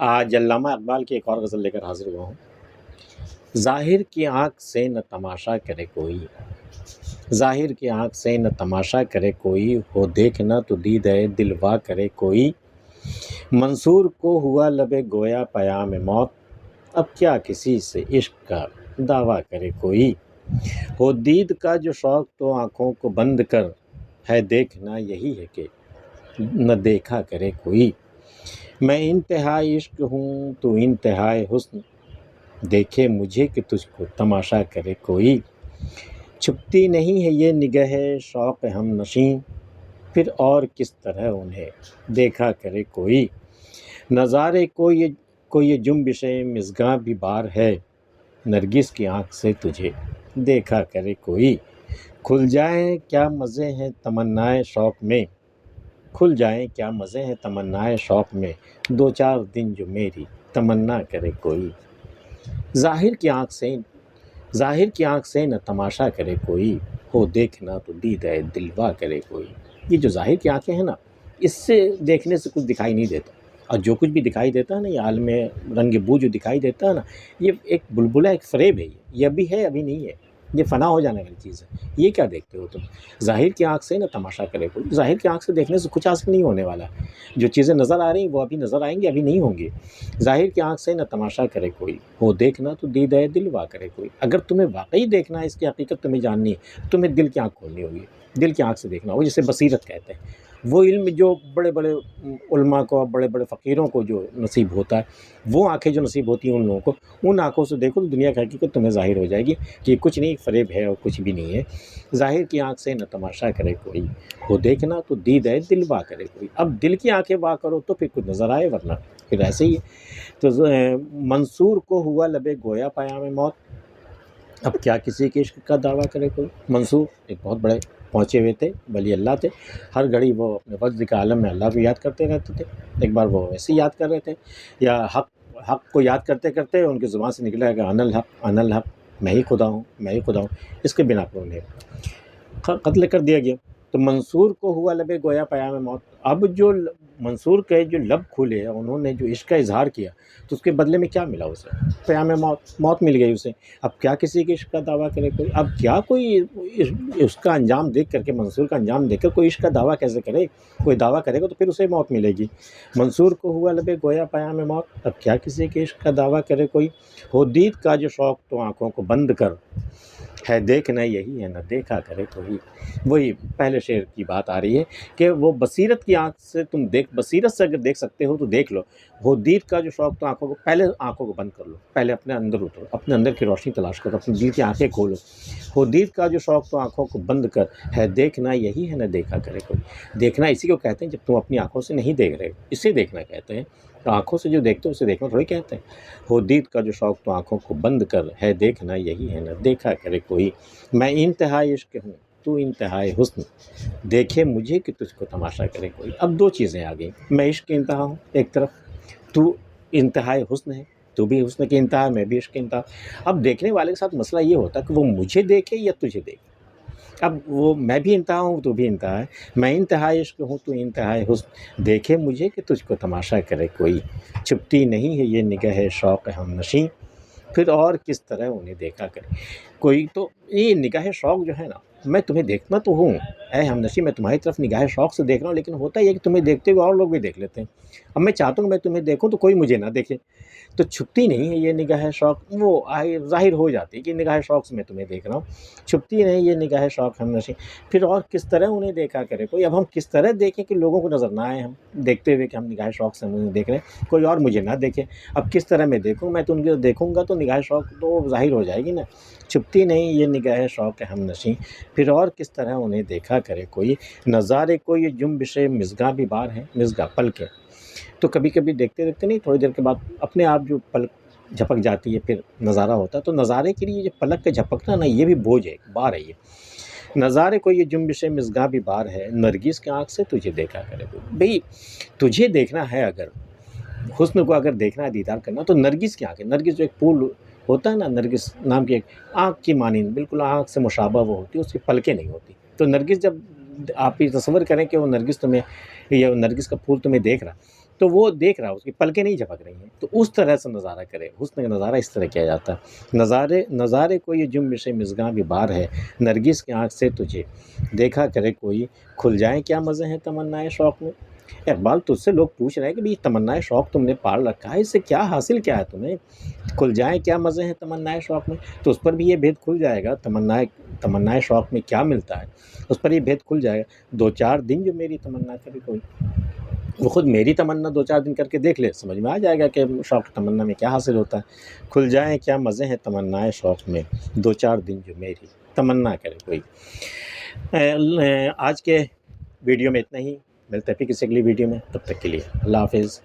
آج علامہ اقبال کی ایک اور غزل لے کر حاضر ہوا ہوں۔ ظاہر کی آنکھ سے نہ تماشا کرے کوئی، ظاہر کی آنکھ سے نہ تماشا کرے کوئی، ہو دیکھنا تو دید ہے دل وا کرے کوئی۔ منصور کو ہوا لبے گویا پیام موت، اب کیا کسی سے عشق کا دعویٰ کرے کوئی۔ ہو دید کا جو شوق تو آنکھوں کو بند کر، ہے دیکھنا یہی ہے کہ نہ دیکھا کرے کوئی۔ میں انتہائی عشق ہوں تو انتہائی حسن، دیکھے مجھے کہ تجھ کو تماشا کرے کوئی۔ چھپتی نہیں ہے یہ نگہ شوق ہم نشیں، پھر اور کس طرح انہیں دیکھا کرے کوئی۔ نظارے کو یہ جنبش مژگاں بھی بار ہے، نرگس کی آنکھ سے تجھے دیکھا کرے کوئی۔ کھل جائیں کیا مزے ہیں تمنائے شوق میں، کھل جائیں کیا مزے ہیں تمنائے شوق میں، دو چار دن جو میری تمنا کرے کوئی۔ ظاہر کی آنکھ سے نہ تماشا کرے کوئی، ہو دیکھنا تو دید ہے دلوا کرے کوئی۔ یہ جو ظاہر کی آنکھیں ہیں نا، اس سے دیکھنے سے کچھ دکھائی نہیں دیتا، اور جو کچھ بھی دکھائی دیتا ہے نا، یہ عالم رنگ بو جو دکھائی دیتا ہے نا، یہ ایک بلبلہ، ایک فریب ہے۔ یہ ابھی ہے ابھی نہیں ہے، یہ فنا ہو جانے والی چیز ہے۔ یہ کیا دیکھتے ہو تم؟ ظاہر کی آنکھ سے نہ تماشا کرے کوئی۔ ظاہر کی آنکھ سے دیکھنے سے کچھ حاصل نہیں ہونے والا۔ جو چیزیں نظر آ رہی ہیں وہ ابھی نظر آئیں گی، ابھی نہیں ہوں گی۔ ظاہر کی آنکھ سے نہ تماشا کرے کوئی، ہو دیکھنا تو دید ہے دل وا کرے کوئی۔ اگر تمہیں واقعی دیکھنا ہے، اس کی حقیقت تمہیں جاننی ہے، تمہیں دل کی آنکھ کھولنی ہوگی، دل کی آنکھ سے دیکھنا ہوگا، جسے بصیرت کہتے ہیں۔ وہ علم جو بڑے بڑے علماء کو، بڑے بڑے فقیروں کو جو نصیب ہوتا ہے، وہ آنکھیں جو نصیب ہوتی ہیں ان لوگوں کو، ان آنکھوں سے دیکھو تو دنیا کی حقیقت تمہیں ظاہر ہو جائے گی کہ یہ کچھ نہیں، فریب ہے اور کچھ بھی نہیں ہے۔ ظاہر کی آنکھ سے نہ تماشا کرے کوئی، ہو دیکھنا تو دید ہے دل وا کرے کوئی۔ اب دل کی آنکھیں وا کرو تو پھر کچھ نظر آئے، ورنہ پھر ایسے ہی ہے۔ تو منصور کو ہوا لبے گویا پیام موت، اب کیا کسی کے عشق کا دعویٰ کرے کوئی۔ منصور ایک بہت بڑے پہنچے ہوئے تھے، ولی اللہ تھے۔ ہر گھڑی وہ اپنے وجد کے عالم میں اللہ کو یاد کرتے رہتے تھے۔ ایک بار وہ ایسے ہی یاد کر رہے تھے، یا حق کو یاد کرتے کرتے ان کی زبان سے نکلا کہ انا الحق انا الحق، میں ہی خدا ہوں میں ہی خدا ہوں۔ اس کے بنا پر انہیں قتل کر دیا گیا۔ تو منصور کو ہوا لبے گویا پیام موت، اب جو منصور کے جو لب کھولے، انہوں نے جو عشق کا اظہار کیا، تو اس کے بدلے میں کیا ملا اسے؟ پیام موت مل گئی اسے۔ اب کیا کسی کے عشق کا دعویٰ کرے کوئی؟ اب کیا کوئی اس کا انجام دیکھ کر کے، منصور کا انجام دیکھ کر کوئی عشق کا دعویٰ کیسے کرے؟ کوئی دعویٰ کرے گا تو پھر اسے موت ملے گی۔ منصور کو ہوا لبے گویا پیام موت، اب کیا کسی کے عشق کا دعویٰ کرے کوئی۔ ہو دید کا جو شوق تو آنکھوں کو بند کر، ہے دیکھنا یہی ہے نہ دیکھا کرے کوئی۔ وہی پہلے شعر کی بات آ رہی ہے کہ وہ بصیرت کی آنکھ سے تم بصیرت سے اگر دیکھ سکتے ہو تو دیکھ لو۔ ہو دید کا جو شوق تو آنکھوں کو بند کر لو، پہلے اپنے اندر اترو، اپنے اندر کی روشنی تلاش کرو، اپنے دل کی آنکھیں کھولو۔ ہو دید کا جو شوق تو آنکھوں کو بند کر، ہے دیکھنا یہی ہے نہ دیکھا کرے کوئی۔ دیکھنا اسی کو کہتے ہیں جب تم اپنی آنکھوں سے نہیں دیکھ رہے، اسے دیکھنا کہتے ہیں۔ تو آنکھوں سے جو دیکھتے ہو اسے دیکھنا تھوڑی کہتے ہیں۔ ہو دید کا جو شوق تو آنکھوں کو بند کر، ہے دیکھنا یہی ہے نہ دیکھا کرے کوئی۔ میں انتہائی عشق ہوں تو انتہائی حسن، دیکھے مجھے کہ تجھ کو تماشا کرے کوئی۔ اب دو چیزیں آ گئیں، میں عشق کی انتہا ہوں ایک طرف، تو انتہائی حسن ہے، تو بھی حسن کی انتہا، میں بھی عشق کی انتہا۔ اب دیکھنے والے کے ساتھ مسئلہ یہ ہوتا ہے کہ وہ مجھے دیکھے یا تجھے دیکھے۔ اب وہ میں بھی انتہا ہوں تو بھی انتہا ہے، میں انتہائی عشق ہوں تو انتہائی حسن، دیکھے مجھے کہ تجھ کو تماشا کرے کوئی۔ چھپتی نہیں ہے یہ نگہ شوق ہم نشیں، پھر اور کس طرح انہیں دیکھا کرے کوئی۔ تو یہ نگاہ شوق جو ہے نا، میں تمہیں دیکھنا تو ہوں اے ہم نشیں، میں تمہاری طرف نگاہ شوق سے دیکھ رہا ہوں، لیکن ہوتا یہ ہے کہ تمہیں دیکھتے ہوئے اور لوگ بھی دیکھ لیتے ہیں۔ اب میں چاہتا ہوں کہ میں تمہیں دیکھوں تو کوئی مجھے نہ دیکھے۔ تو چھپتی نہیں ہے یہ نگاہ شوق، وہ ظاہر ہو جاتی ہے کہ نگاہ شوق سے میں تمہیں دیکھ رہا ہوں۔ چھپتی نہیں یہ نگاہ شوق ہم نشیں، پھر اور کس طرح انہیں دیکھا کرے کوئی۔ اب ہم کس طرح دیکھیں کہ لوگوں کو نظر نہ آئے، ہم دیکھتے ہوئے کہ ہم نگاہ شوق سے انہیں دیکھ رہے ہیں، کوئی اور مجھے نہ دیکھے۔ اب کس طرح میں دیکھوں؟ میں تو ان کو دیکھوں گا تو نگاہ شوق تو ظاہر ہو جائے گی نا۔ چھپتی نہیں یہ نگاہ شوق ہم نشیں، پھر اور کس طرح انہیں دیکھا کرے کوئی۔ نظارے کو یہ جنبش مژگاں بھی بار ہے، مژگاں پلک ہے۔ تو کبھی کبھی دیکھتے دیکھتے نہیں، تھوڑی دیر کے بعد اپنے آپ جو پلک جھپک جاتی ہے، پھر نظارہ ہوتا ہے۔ تو نظارے کے لیے جو پلک کا جھپکنا نا، یہ بھی بوجھ ہے، بار ہے یہ۔ نظارے کو یہ جنبش مژگاں بھی بار ہے، نرگس کی آنکھ سے تجھے دیکھا کرے کوئی۔ بھئی تجھے دیکھنا ہے، اگر حسن کو اگر دیکھنا ہے، دیدار کرنا، تو نرگس کی آنکھ ہے۔ نرگس جو ایک پھول ہوتا ہے نا، نرگس نام کی ایک آنکھ کی مانند، بالکل آنکھ سے مشابہ وہ ہوتی ہے، اس کی پلکیں نہیں ہوتی۔ تو نرگس، جب آپ یہ تصور کریں کہ وہ نرگس تمہیں، یا نرگس کا پھول تمہیں دیکھ رہا، تو وہ دیکھ رہا ہے، اس کی پلکیں نہیں جھپک رہی ہیں، تو اس طرح سے نظارہ کرے. حسن کا نظارہ اس طرح کیا جاتا ہے. نظارے کو یہ جنبش مژگاں بھی بار ہے، نرگس کی آنکھ سے تجھے دیکھا کرے کوئی، کھل جائیں کیا مزے ہیں تمنائے شوق میں. اقبال تجھ سے لوگ پوچھ رہے ہیں کہ بھی تمنائے شوق تم نے پال رکھا ہے، اس سے کیا حاصل کیا ہے تمہیں، کھل جائیں کیا مزے ہیں تمنائے شوق میں. تو اس پر بھی یہ بھید کھل جائے گا، تمنائے شوق میں کیا ملتا ہے، اس پر یہ بھید کھل جائے گا. 2-4 دن جو میری تمنا کرے کوئی، وہ خود میری تمنا 2-4 دن کر کے دیکھ لے، سمجھ میں آ جائے گا کہ شوق تمنا میں کیا حاصل ہوتا ہے. کھل جائیں کیا مزے ہیں تمنائے شوق میں، 2-4 دن جو میری تمنا کرے کوئی. آج کے ویڈیو میں اتنا ہی، ملتے ہیں پھر کسی اگلی ویڈیو میں، تب تک کے لیے اللہ حافظ.